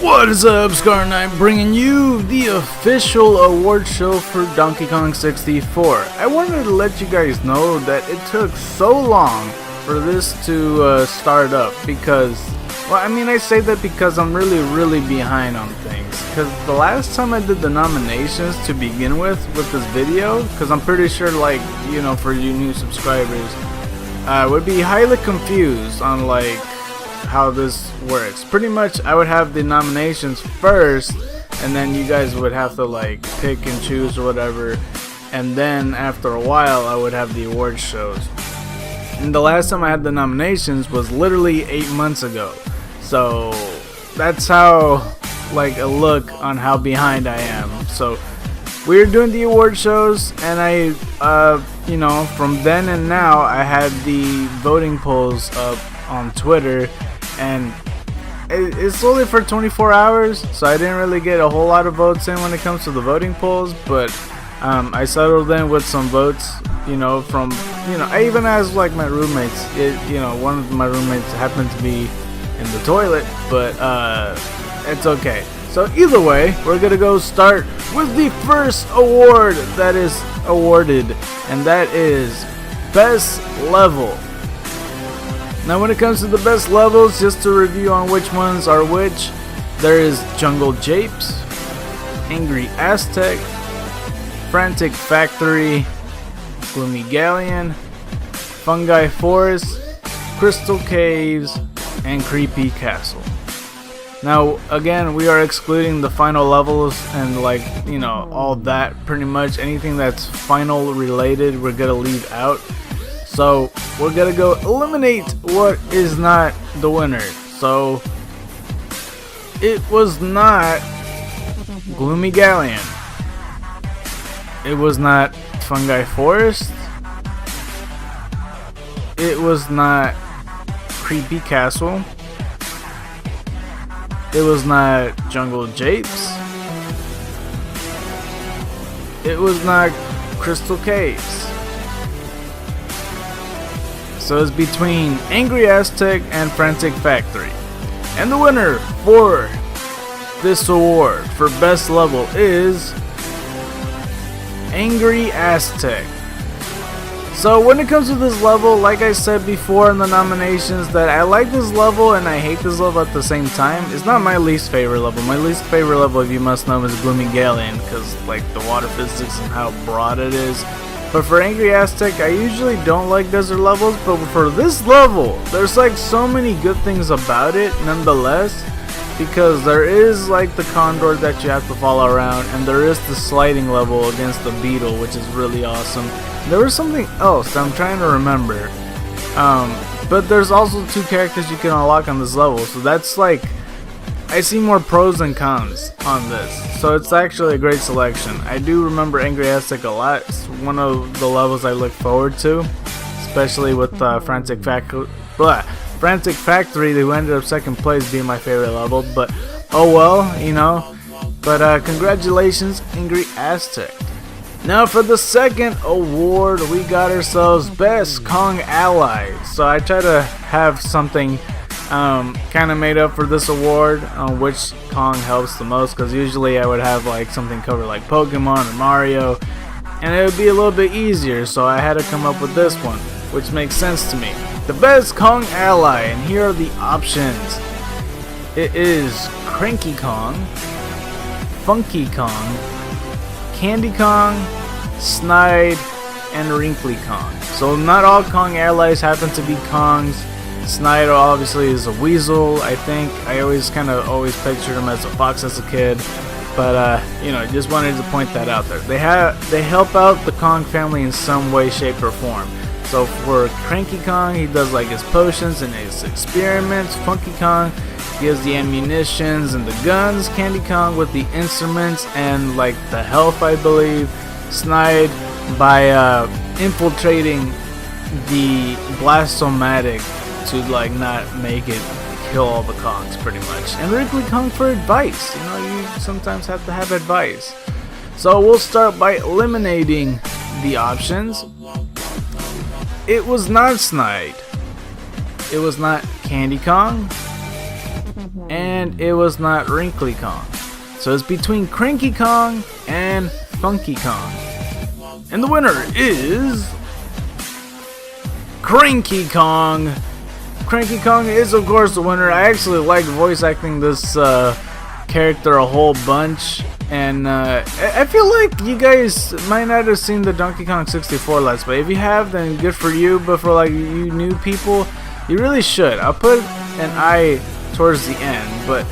What is up, Scar9, bringing you the official award show for Donkey Kong 64. I wanted to let you guys know that it took so long for this to start up because, well, I mean, I say that because I'm really behind on things. Because the last time I did the nominations to begin with this video, because I'm pretty sure, like, you know, for you new subscribers, would be highly confused on, like, how this works. Pretty much I would have the nominations first, and then you guys would have to like pick and choose or whatever, and then after a while I would have the award shows. And the last time I had the nominations was literally 8 months ago, so that's how, like, a look on how behind I am. So we're doing the award shows, and I you know, from then and now I had the voting polls up on Twitter, and it's only for 24 hours, so I didn't really get a whole lot of votes in when it comes to the voting polls, but I settled in with some votes, you know, from, you know, I even asked like my roommates. You know, one of my roommates happened to be in the toilet, but it's okay. So either way, we're gonna go start with the first award that is awarded, and that is Best Level. Now when it comes to the best levels, just to review on which ones are which, there is Jungle Japes, Angry Aztec, Frantic Factory, Gloomy Galleon, Fungi Forest, Crystal Caves, and Creepy Castle. Now again, we are excluding the final levels and, like, you know, all that, pretty much anything that's final related we're gonna leave out. So we're gonna go eliminate what is not the winner. So it was not Gloomy Galleon, it was not Fungi Forest, it was not Creepy Castle, it was not Jungle Japes, it was not Crystal Caves. So it's between Angry Aztec and Frantic Factory. And the winner for this award for best level is Angry Aztec. So when it comes to this level, like I said before in the nominations, that I like this level and I hate this level at the same time. It's not my least favorite level. My least favorite level, if you must know, is Gloomy Galleon, because, like, the water physics and how broad it is. But for Angry Aztec, I usually don't like desert levels, but for this level, there's like so many good things about it nonetheless, because there is like the condor that you have to follow around, and there is the sliding level against the beetle, which is really awesome. There was something else that I'm trying to remember, but there's also 2 characters you can unlock on this level, so that's like, I see more pros than cons on this, so it's actually a great selection. I do remember Angry Aztec a lot. It's one of the levels I look forward to, especially with Frantic Factory, who ended up 2nd place, being my favorite level, but oh well, you know. But congratulations, Angry Aztec. Now for the second award, we got ourselves Best Kong Ally. So I try to have something kind of made up for this award on which Kong helps the most, because usually I would have like something covered like Pokemon or Mario, and it would be a little bit easier, so I had to come up with this one, which makes sense to me. The Best Kong Ally, and here are the options. It is Cranky Kong, Funky Kong, Candy Kong, Snide, and Wrinkly Kong. So not all Kong allies happen to be Kongs. Snide obviously is a weasel, I think. I always pictured him as a fox as a kid, but you know, just wanted to point that out there. They help out the Kong family in some way, shape, or form. So for Cranky Kong, he does like his potions and his experiments. Funky Kong gives the ammunitions and the guns. Candy Kong with the instruments and like the health, I believe. Snide by infiltrating the Blastomatic to like not make it kill all the Kongs, pretty much. And Wrinkly Kong for advice. You know, you sometimes have to have advice. So we'll start by eliminating the options. It was not Snide. It was not Candy Kong. and it was not Wrinkly Kong. So it's between Cranky Kong and Funky Kong. And the winner is Cranky Kong. Cranky Kong is of course the winner. I actually like voice acting this character a whole bunch, and I feel like you guys might not have seen the Donkey Kong 64 Let's Play. If you have, then good for you, but for like you new people, you really should. I'll put an eye towards the end, but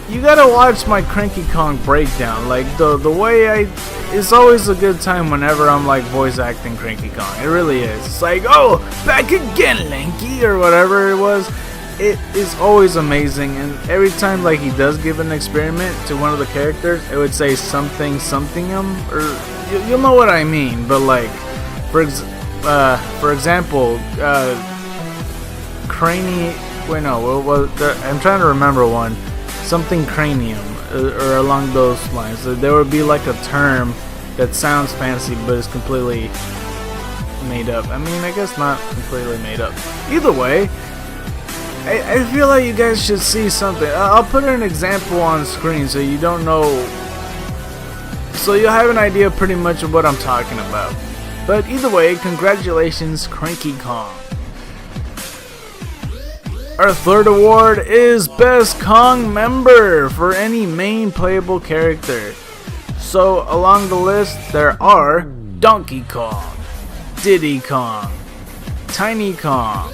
you gotta watch my Cranky Kong breakdown. Like the way it's always a good time whenever I'm like voice acting Cranky Kong. It really is. It's like, oh, back again, Lanky, or whatever it was. It is always amazing, and every time like he does give an experiment to one of the characters, it would say something or you'll know what I mean. But like, for example, I'm trying to remember one. Something cranium, or along those lines. There would be like a term that sounds fancy, but is completely made up. I mean, I guess not completely made up. Either way, I feel like you guys should see something. I'll put an example on screen so you don't know, so you'll have an idea pretty much of what I'm talking about. But either way, congratulations, Cranky Kong. Our third award is Best Kong Member for any main playable character. So along the list there are Donkey Kong, Diddy Kong, Tiny Kong,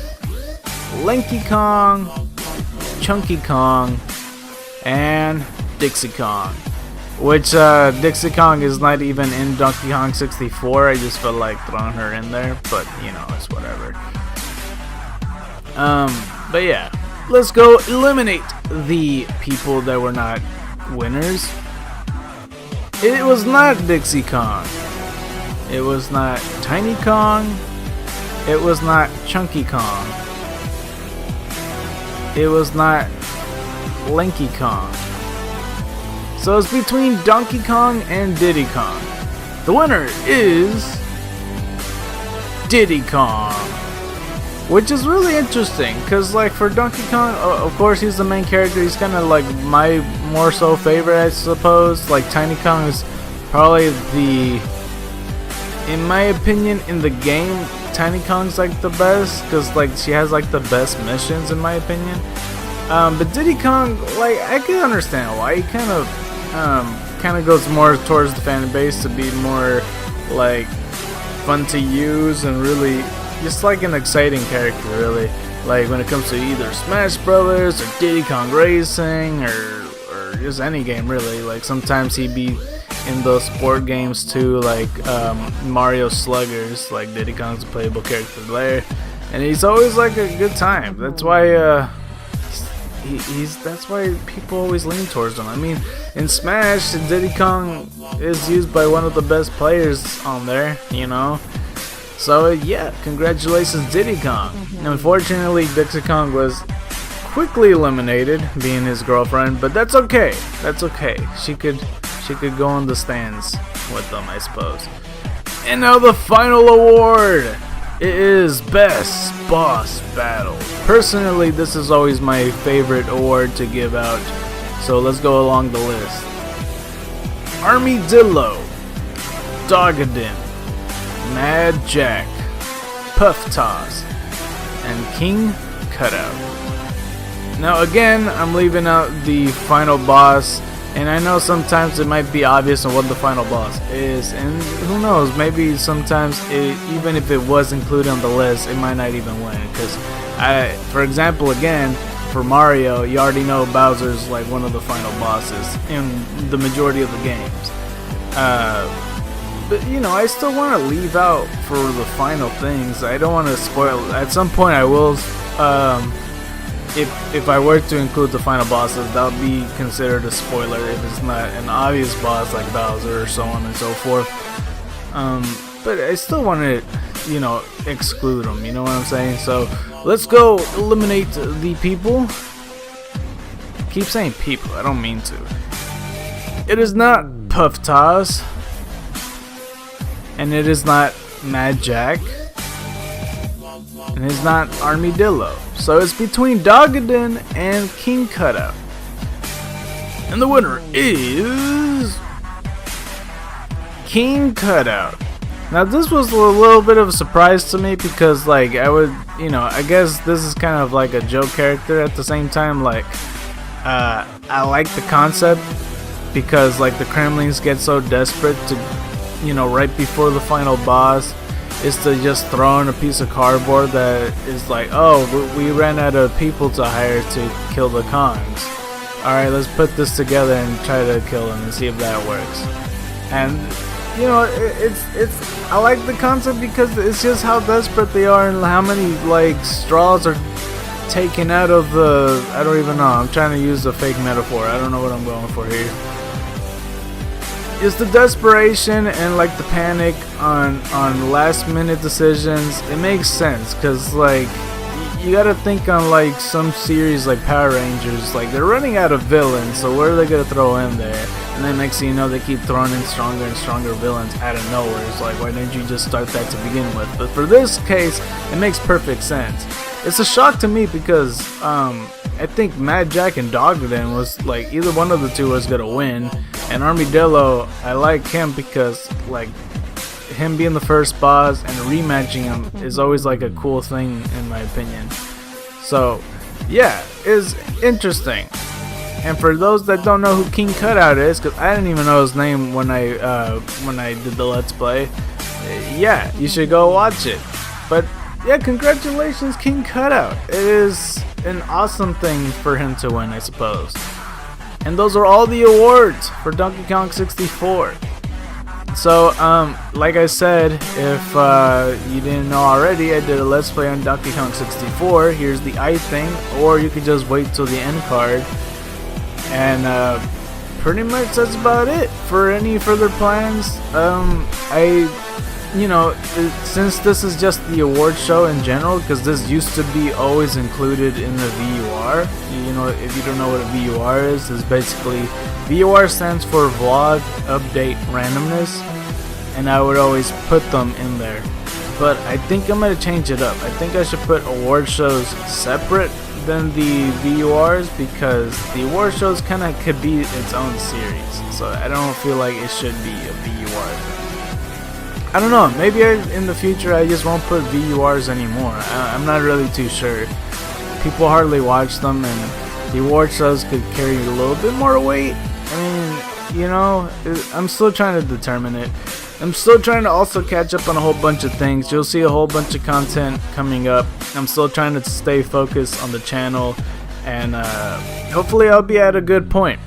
Lanky Kong, Chunky Kong, and Dixie Kong. Which Dixie Kong is not even in Donkey Kong 64. I just felt like throwing her in there, but you know, it's whatever. But yeah, let's go eliminate the people that were not winners. It was not Dixie Kong. It was not Tiny Kong. It was not Chunky Kong. It was not Lanky Kong. So it's between Donkey Kong and Diddy Kong. The winner is Diddy Kong. Which is really interesting, because like for Donkey Kong, of course he's the main character. He's kind of like my more so favorite, I suppose. Like Tiny Kong is probably in my opinion, in the game, Tiny Kong's like the best, because like she has like the best missions in my opinion. But Diddy Kong, like I can understand why he kind of goes more towards the fan base to be more like fun to use and really just like an exciting character, really. Like when it comes to either Smash Brothers or Diddy Kong Racing or just any game, really. Like sometimes he'd be in those sport games too, like Mario Sluggers. Like Diddy Kong's a playable character there, and he's always like a good time. That's why that's why people always lean towards him. I mean, in Smash, Diddy Kong is used by one of the best players on there, you know. So yeah, congratulations, Diddy Kong. Unfortunately, Dixie Kong was quickly eliminated, being his girlfriend, but that's okay. That's okay. She could go on the stands with them, I suppose. And now the final award. It is Best Boss Battle. Personally, this is always my favorite award to give out. So let's go along the list. Armadillo, Dogadin, Mad Jack, Puff Toss, and King Kut-Out. Now again, I'm leaving out the final boss, and I know sometimes it might be obvious on what the final boss is, and who knows, maybe sometimes even if it was included on the list, it might not even win, because for example, again, for Mario, you already know Bowser's like one of the final bosses in the majority of the games. But you know, I still want to leave out for the final things. I don't want to spoil. At some point I will, if I were to include the final bosses, that would be considered a spoiler if it's not an obvious boss like Bowser or so on and so forth. But I still want to, you know, exclude them, you know what I'm saying? So let's go eliminate the people. I keep saying people, I don't mean to. It is not Puff Toss, and it is not Mad Jack, and it's not Armadillo. So it's between Dogadin and King Kut-Out. And the winner is King Kut-Out. Now this was a little bit of a surprise to me because like I guess this is kind of like a joke character at the same time. Like I like the concept because like the Kremlings get so desperate to, right before the final boss is to just throw in a piece of cardboard that is like, oh, we ran out of people to hire to kill the Khans. Alright, let's put this together and try to kill them and see if that works. And I like the concept because it's just how desperate they are and how many like straws are taken out of the, I don't even know, I'm trying to use a fake metaphor, I don't know what I'm going for here. It's the desperation and like the panic on last minute decisions. It makes sense because like you gotta think on like some series like Power Rangers, like they're running out of villains, so what are they gonna throw in there? And then next thing you know, they keep throwing in stronger and stronger villains out of nowhere. It's like, why didn't you just start that to begin with? But for this case, it makes perfect sense. It's a shock to me because I think Mad Jack and Dogden was like either one of the two was gonna win, and Armadillo, I like him because like him being the first boss and rematching him is always like a cool thing in my opinion. So yeah, it's interesting. And for those that don't know who King Kut-Out is, because I didn't even know his name when I did the Let's Play, yeah, you should go watch it. But yeah, congratulations King Kut-Out. It is an awesome thing for him to win, I suppose. And those are all the awards for Donkey Kong 64. So, like I said, if you didn't know already, I did a Let's Play on Donkey Kong 64. Here's the I thing, or you could just wait till the end card. And pretty much that's about it. For any further plans, since this is just the award show in general, because this used to be always included in the VUR. If you don't know what a VUR is, it's basically VUR stands for Vlog Update Randomness, and I would always put them in there. But I think I'm gonna change it up. I think I should put award shows separate than the VURs because the award shows kind of could be its own series. So I don't feel like it should be a VUR. I don't know, maybe in the future I just won't put VURs anymore. I'm not really too sure. People hardly watch them, and the award shows could carry a little bit more weight. I mean, I'm still trying to determine it. I'm still trying to also catch up on a whole bunch of things. You'll see a whole bunch of content coming up. I'm still trying to stay focused on the channel, and hopefully I'll be at a good point,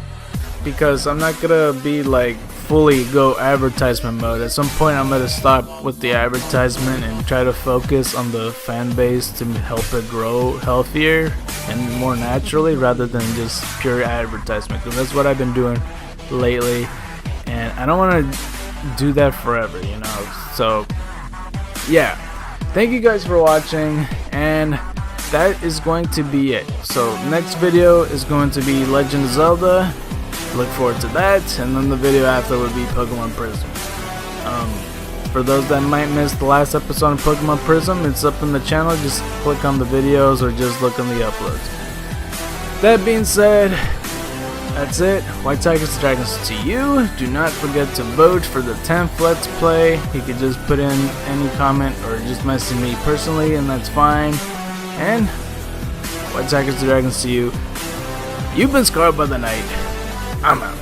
because I'm not gonna be like fully go advertisement mode. At some point I'm gonna stop with the advertisement and try to focus on the fan base to help it grow healthier and more naturally rather than just pure advertisement, because that's what I've been doing lately, and I don't want to do that forever, so yeah, thank you guys for watching, and that is going to be it. So next video is going to be Legend of Zelda. Look forward to that, and then the video after would be Pokemon Prism. For those that might miss the last episode of Pokemon Prism, it's up in the channel. Just click on the videos or just look on the uploads. That being said, that's it. White Tigers and Dragons to you. Do not forget to vote for the 10th Let's Play. You can just put in any comment or just message me personally, and that's fine. And White Tigers and Dragons to you. You've been scarred by the night. I'm out.